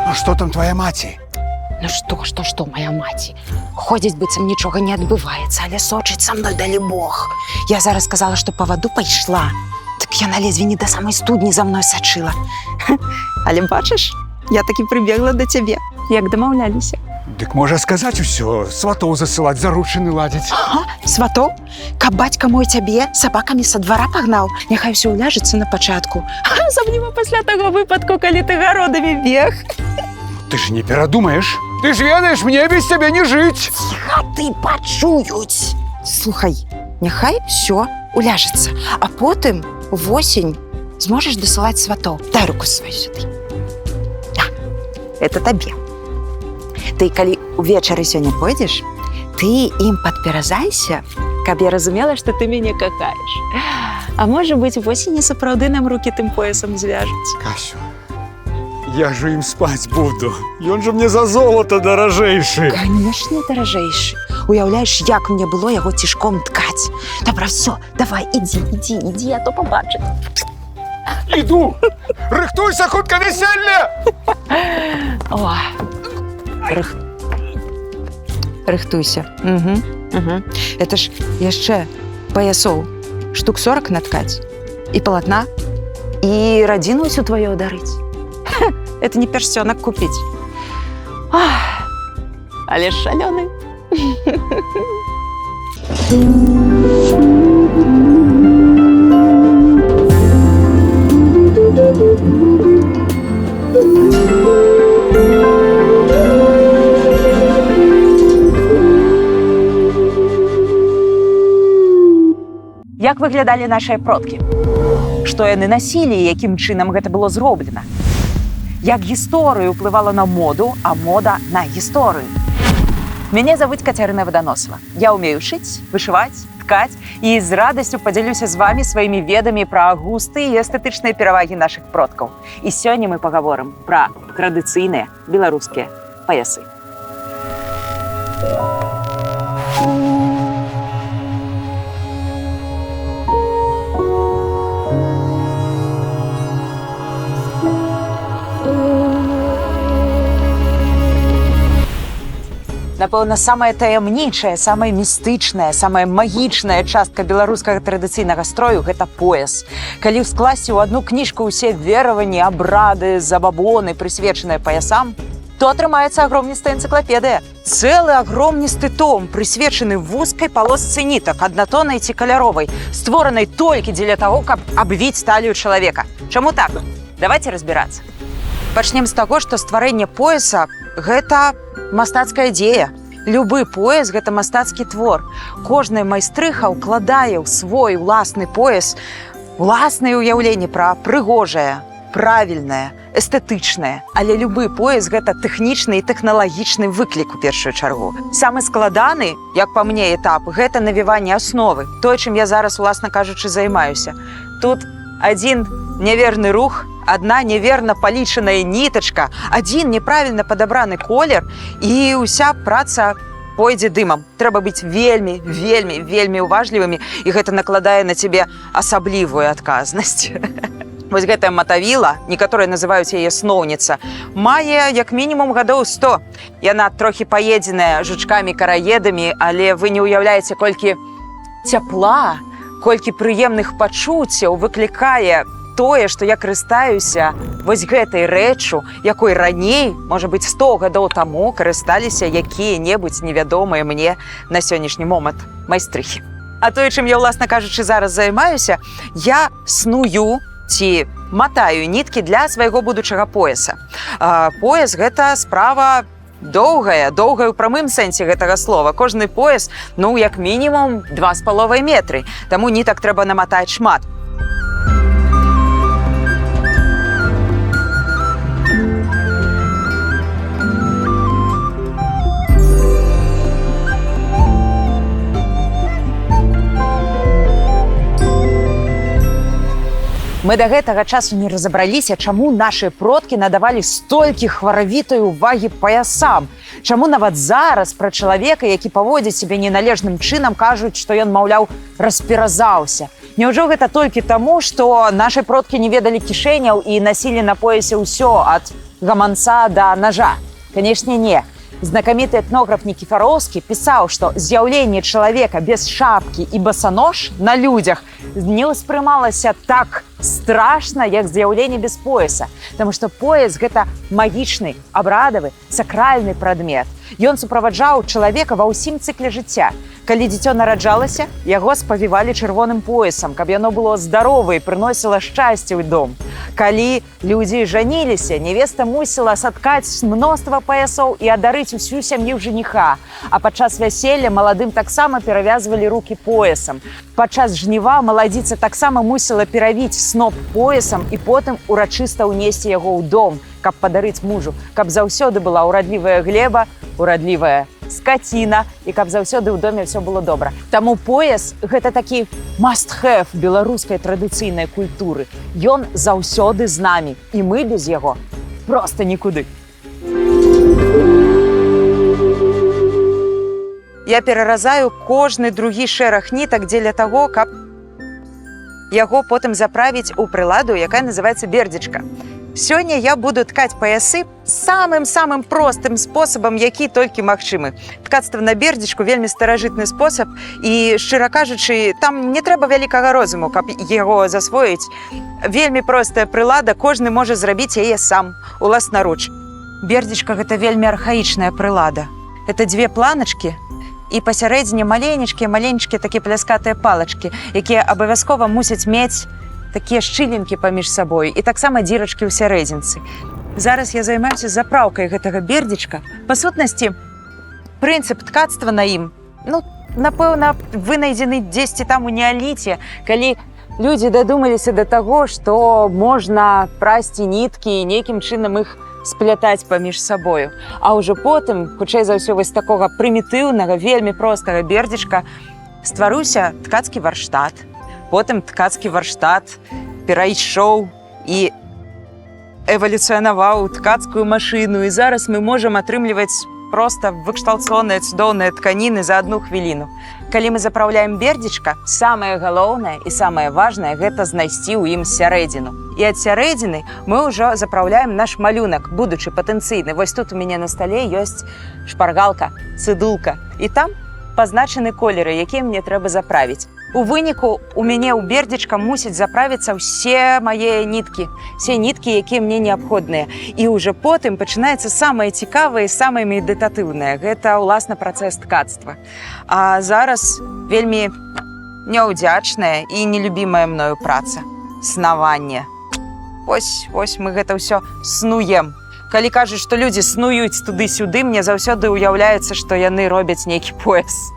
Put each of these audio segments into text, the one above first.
А што там твоя маці? Ну што, моя маці? Ходзіць, быццам нічога не адбываецца, але сочыць са мной, далі Бог. Я зараз сказала, што па ваду пайшла. Так яна ледзьве не да самай студні за мной сачыла. Але бачыш, я такі прыбегла да цябе, як дамаўляліся. Дык можа сказаць усё, сватоў засылаць, заручыны ладзіць. Сватоў? Каб бацька мой цябе сабакамі са двара пагнаў, няхай усё уляжацца на пачатку. Асабліва пасля таго выпадку, калі ты гародамі бег. Ты ж не перадумаеш? Ты ж ведаеш, мне без цябе не жыць. Ціха, ты пачуюць. Слухай, няхай усё уляжацца, а потым увосень зможаш дасылаць сватоў. Дай руку сваю сюды. Это табе. Ты, калі увечары сёння пойдзеш, ты ім падперазайся, каб я разумела, што ты мяне кахаеш. А можа быць, восені сапраўды нам рукі тым поясам звяжуць. Касю, я ж ім спаць буду. Ён жа мне за золата даражэйшы. Канешне, даражэйшы. Уяўляеш, як мне было яго цішком ткаць. Добра, все, давай, ідзі, а то пабачыць. Іду! Рыхтуйся, хутка веселье! О, рыхтуйся. Это ж яшчэ паясоў штук 40 наткаць. І палатна, і радзіну ўсю твою дарыць. Это не персёнак купіць. Але ж шалёны. Як выглядалі нашыя продкі? Што яны насілі і якім чынам гэта было зроблена? Як гісторыя ўплывала на моду, а мода на гісторыю? Мяне завуць Кацярына Ваданосава. Я ўмею шыць, вышываць, ткаць і з радасцю падзялюся з вамі сваімі ведамі пра густы і эстэтычныя перавагі нашых продкаў. І сёння мы пагаворым пра традыцыйныя беларускія паясы. Напэўна, самая таямнічая, самая містычная, самая магічная частка беларускага традыцыйнага строю – гэта пояс. Калі скласці ў адну кніжку ўсе вераванні, абрады, забабоны, прысвечаныя паясам, то атрымаецца агромністая энцыклапедыя. Цэлы агромністы том, прысвечаны вузкай палосцы нітак, аднатоннай ці каляровай, створанай толькі дзеля таго, каб абвіць талію чалавека. Чаму так? Давайце разбірацца. Пачнем з таго, што стварэнне пояса – гэта мастацкая дзея. Любы пояс – гэта мастацкі твор. Кожная майстрыха ўкладае ў свой уласны пояс уласнае ўяўленне пра прыгожае, правільнае, эстэтычнае. Але любы пояс – гэта тэхнічны і тэхналагічны выклік у першую чаргу. Самы складаны, як па мне, этап – гэта навіванне асновы. Тое, чым я зараз, уласна кажучы, займаюся. Тут адзін няверны рух, одна неверно палічаная нітачка, адзін неправільна падабраны колер, і ўся праца пойдзе дымам. Трэба быць вельмі уважлівымі, і гэта накладае на цябе асаблівую адказнасць. Вось гэтая матавіла, некаторыя называюць яе сноўніца, мае як мінімум гадоў 100. Яна трохі паедзеная жучкамі-караедамі, але вы не ўяўляеце, колькі цяпла, колькі прыемных пачуццяў выклікае тое, што я карыстаюся вось гэтай рэччу, якой раней, можа быць, 100 гадоў таму карысталіся якія-небудзь невядомыя мне на сённяшні момант майстрыхі. А тое, чым я, уласна кажучы, зараз займаюся, я сную ці матаю ніткі для свайго будучага пояса. Пояс – гэта справа доўгая ў прамым сэнсе гэтага слова. Кожны пояс, ну, як мінімум 2,5 метры, таму нітак трэба наматаць шмат. Мы да гэтага часу не разабраліся, чаму нашыя продкі надавалі столькі хваравітай увагі паясам. Чаму нават зараз пра чалавека, які паводзіць сябе неналежным чынам, кажуць, што ён, маўляў, расперазаўся. Няўжо гэта толькі таму, што нашы продкі не ведалі кішэняў і насілі на поясе ўсё ад гаманца да ножа? Канешне, не. Знакаміты этнограф Никифоровскі пісаў, што з'яўленне чалавека без шапкі і басанож на людзях не ўспрымалася так страшна, як з'яўленне без пояса. Таму што пояс – гэта магічны, абрадавы, сакральны прадмет. Ён суправаджаў чалавека ва ўсім цыкле жыцця. Калі дзіцё нараджалася, яго спавівалі чырвоным поясам, каб яно было здаровае і прыносіла шчасце ў дом. Калі людзі жаніліся, невеста мусіла саткаць мноства паясоў і адарыць усю сям'ю жаніха. А падчас вяселля маладым таксама перавязвалі рукі поясам. Падчас жніва маладзіца таксама мусіла перавіць сноп поясам і потым урачыста ўнесці яго ў дом, каб падарыць мужу, каб заўсёды была ўрадлівая глеба, урадлівая скаціна і каб заўсёды ў доме ўсё было добра. Таму пояс – гэта такі must-have беларускай традыцыйнай культуры. Ён заўсёды з намі, і мы без яго проста нікуды. Я пераразаю кожны другі шэраг нітак дзеля таго, каб яго потым заправіць у прыладу, якая называецца бердзічка. Сёння я буду ткаць паясы самым-самым простым спосабам, які толькі магчымы. Ткацтва на бердзічку вельмі старажытны спосаб і, шчыра кажучы, там не трэба вялікага розуму, каб яго засвоіць. Вельмі простая прылада, кожны можа зрабіць яе сам, уласнаруч. Бердзічка – гэта вельмі архаічная прылада. Это дзве планачкі і пасярэдзіне маленечкія такія пляскатыя палачкі, якія абавязкова мусяць мець такія шчылінкі паміж сабой і таксама дзірачкі ў сярэдзінцы. Зараз я займаюся запраўкай гэтага бердзічка. Па сутнасці, прынцып ткацтва на ім, напэўна, вынайдзены дзесьці там у неаліце, калі людзі дадумаліся да таго, што можна прасці ніткі і нейкім чынам іх сплятаць паміж сабою. А ўжо потым, хутчэй за ўсё, вось такога прымітыўнага, вельмі простага бердзічка стварыўся ткацкі варштат. Потым ткацкі варштат перайшоў і эвалюцыянаваў ткацкую машыну. І зараз мы можам атрымліваць проста выкшталцоныя цудоўныя тканіны за 1 хвіліну. Калі мы запраўляем бердзічка, самае галоўнае і самае важнае – гэта знайсці ў ім сярэдзіну. І ад сярэдзіны мы ўжо запраўляем наш малюнак, будучы патэнцыйны. Вось тут у мяне на стале ёсць шпаргалка, цыдулка. І там пазначаны колеры, якія мне трэба заправіць. У выніку у мяне ў бердзічка мусяць заправіцца ўсе мае ніткі, все ніткі, якія мне неабходныя. І ўжо потым пачынаецца самае цікавае і самае медытатыўнае. Гэта, уласна, працэс ткацтва. А зараз вельмі няўдзячная і нелюбімая мною праца – снаванне. Вось мы гэта ўсё снуем. Калі кажуць, што людзі снуюць туды-сюды, мне заўсёды ўяўляецца, што яны робяць нейкі пояс.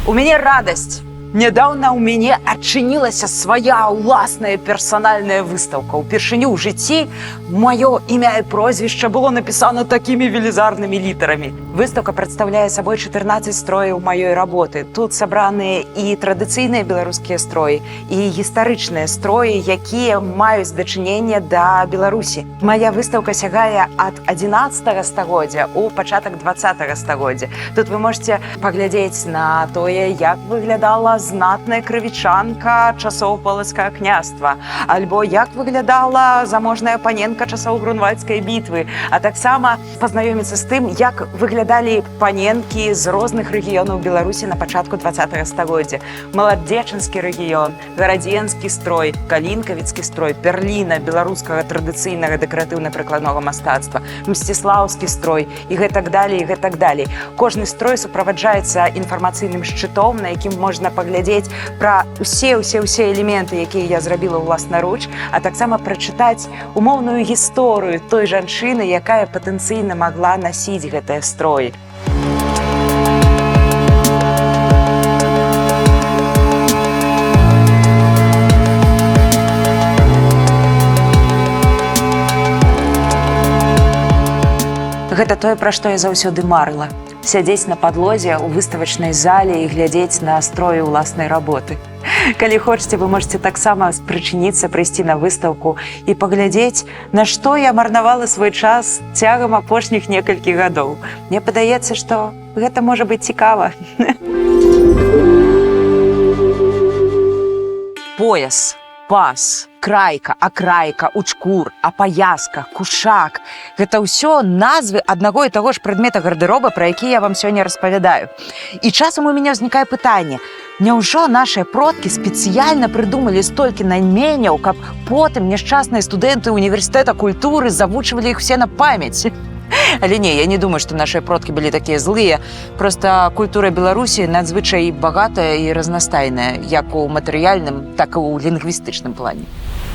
У мяне радасць. Нядаўна ў мяне адчынілася свая ўласная персанальная выстаўка. Упершыню ў жыцці маё імя і прозвішча было напісана такімі велізарнымі літарамі. Выстаўка прадстаўляе сабой 14 строяў маёй работы. Тут сабраныя і традыцыйныя беларускія строі, і гістарычныя строі, якія маюць дачыненне да Беларусі. Мая выстаўка сягае ад 11 стагоддзя ў пачатак 20 стагоддзя. Тут вы можете паглядзець на тое, як выглядала знатная крывічанка часоў полацкага княства, альбо як выглядала заможная паненка часоў грунвальдскай бітвы, а таксама пазнаёміцца з тым, як выглядалі паненкі з розных рэгіёнаў Беларусі на пачатку 20 стагоддзя. Маладзечанскі рэгіён, гарадзенскі строй, калінкавіцкі строй, перліна беларускага традыцыйнага дэкаратыўна-прыкладнога мастацтва, мсціслаўскі строй і гэтак далей, і гэтак далей. Кожны строй суправаджаецца інфармацыйным шчытом, на якім можна паглядзець пра усе элементы, якія я зрабіла ўласнаруч, а таксама прачытаць умоўную гісторыю той жанчыны, якая патэнцыйна магла насіць гэтыя строі. Гэта тое, пра што я заўсёды марыла. Сядзець на падлозе ў выставачнай зале і глядзець на строі ўласнай работы. Калі хочаце, вы можете таксама спрычыніцца, прыйсці на выстаўку і паглядзець, на што я марнавала свой час цягам апошніх некалькіх гадоў. Мне падаецца, што гэта можа быць цікава. Пояс, пас, крайка, акрайка, учкур, апаяска, кушак – гэта ўсё назвы аднаго і таго ж прадмета гардэроба, пра які я вам сёння распавядаю. І часам у мяне ўзнікае пытанне: няўжо нашыя продкі спецыяльна прыдумалі столькі найменяў, каб потым няшчасныя студэнты універсітэта культуры завучвалі іх усе на памяць? Але не, я не думаю, што нашыя продкі былі такія злыя. Проста культура Беларусі надзвычай багатая і разнастайная, як у матэрыяльным, так і ў лінгвістычным плане.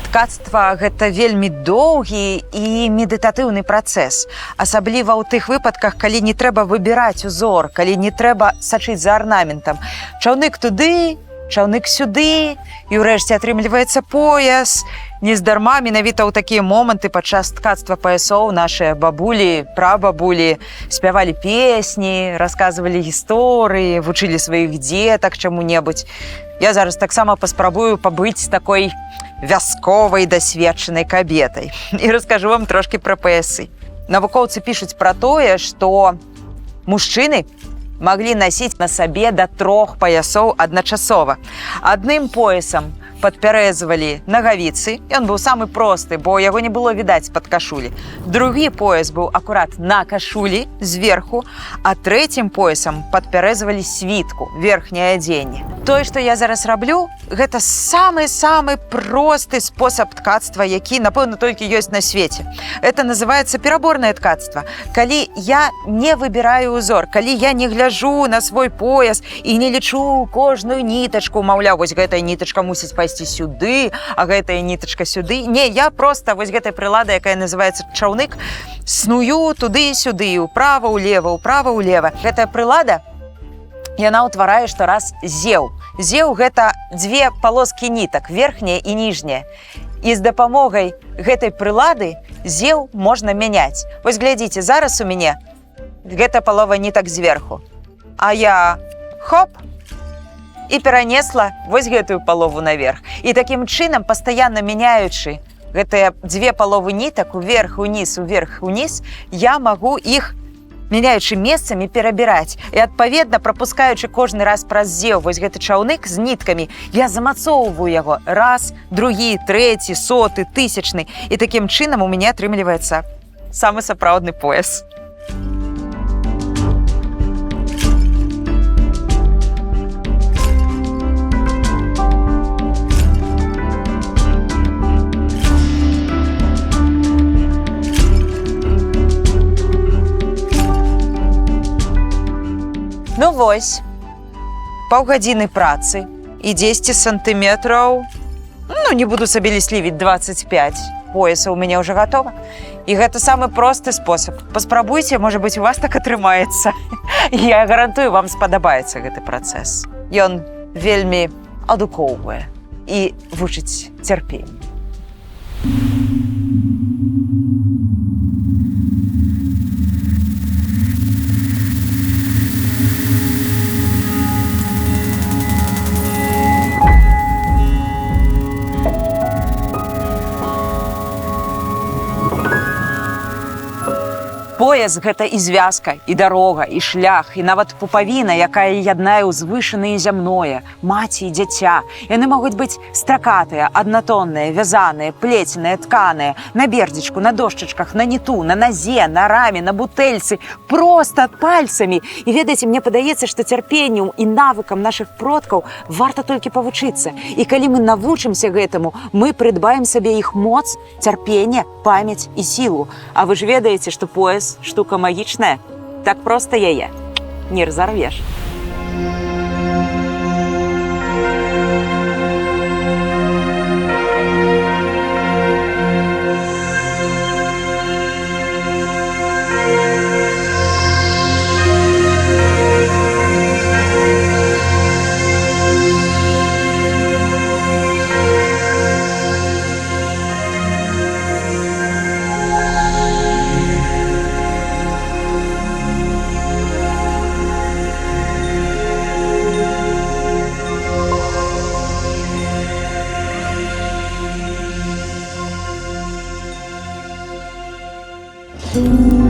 Ткацтва – гэта вельмі доўгі і медытатыўны працэс. Асабліва ў тых выпадках, калі не трэба выбіраць узор, калі не трэба сачыць за арнаментам. Чаўнык туды, чаўнык сюды, і ўрэшце атрымліваецца пояс. Нездарма менавіта ў такія моманты падчас ткацтва паясоў нашыя бабулі, прабабулі спявалі песні, расказвалі гісторыі, вучылі сваіх дзетак чаму-небудзь. Я зараз таксама паспрабую пабыць такой вясковай дасведчанай кабетай і раскажу вам трошкі пра паясы. Навукоўцы пішуць пра тое, што мужчыны маглі насіць на сабе да 3 паясоў адначасова. Адным поясам падпярэзвалі нагавіцы, ён быў самы просты, бо яго не было відаць з-пад кашулі. Другі пояс быў акурат на кашулі зверху, а трэцім поясам падпярэзвалі світку, верхняе адзенне. Тое, што я зараз раблю, гэта самы-самы просты спосаб ткацтва, які, напэўна, толькі ёсць на свеце. Это называецца пераборнае ткацтва. Калі я не выбіраю узор, калі я не гляджу на свой пояс і не лічу кожную нітачку, маўляў, вось гэтая нітачка мусіць пайсці сюды, а гэтая нітачка сюды. Не, я проста вось гэтай прылада, якая называецца чаўнык, сную туды-сюды, ўправа, ўлева, ўправа, ўлева. Гэтая прылада, яна ўтварае штораз зеў. Зеў – гэта 2 палоскі нітак, верхняя і ніжняя. І з дапамогай гэтай прылады зеў можна мяняць. Вось глядзіце, зараз у мяне гэта палова нітак зверху. А я хоп, і перанесла вось гэтую палову наверх. І такім чынам, пастаянна мяняючы гэтыя 2 паловы нітак уверх, уніз, уверх, уніз, я магу іх, мяняючы месцамі, перабіраць. І, адпаведна, прапускаючы кожны раз праз зеў вось гэты чаўнык з ніткамі, я замацоўваю яго раз, другі, трэці, 100-ы, 1000-ны. І такім чынам у мяне атрымліваецца самы сапраўдны пояс. Ну вось, паўгадзіны працы і 10 сантыметраў, ну не буду сабе ліслівіць, 25 пояса у мяне ўжо гатова. І гэта самы просты спосаб. Паспрабуйце, можа быць, у вас так атрымаецца. Я гарантую, вам спадабаецца гэты працэс. Ён вельмі адукоўвае і вучыць цярпенню. Пояс – гэта і звязка, і дарога, і шлях, і нават пупавіна, якая яднае ўзвышанае і зямное, маці і дзіця. Яны могуць быць стракатыя, аднатонныя, вязаныя, плеценыя, тканыя, на бердзічку, на дошчачках, на ніту, на назе, на раме, на бутэльцы, проста пальцамі. І ведаеце, мне падаецца, што цярпенню і навыкам нашых продкаў варта толькі павучыцца. І калі мы навучымся гэтаму, мы прыдбаем сабе іх моц, цярпенне, памяць і сілу. А вы ж ведаеце, што пояс штука магічная, так проста яе не разорвеш. Богдане.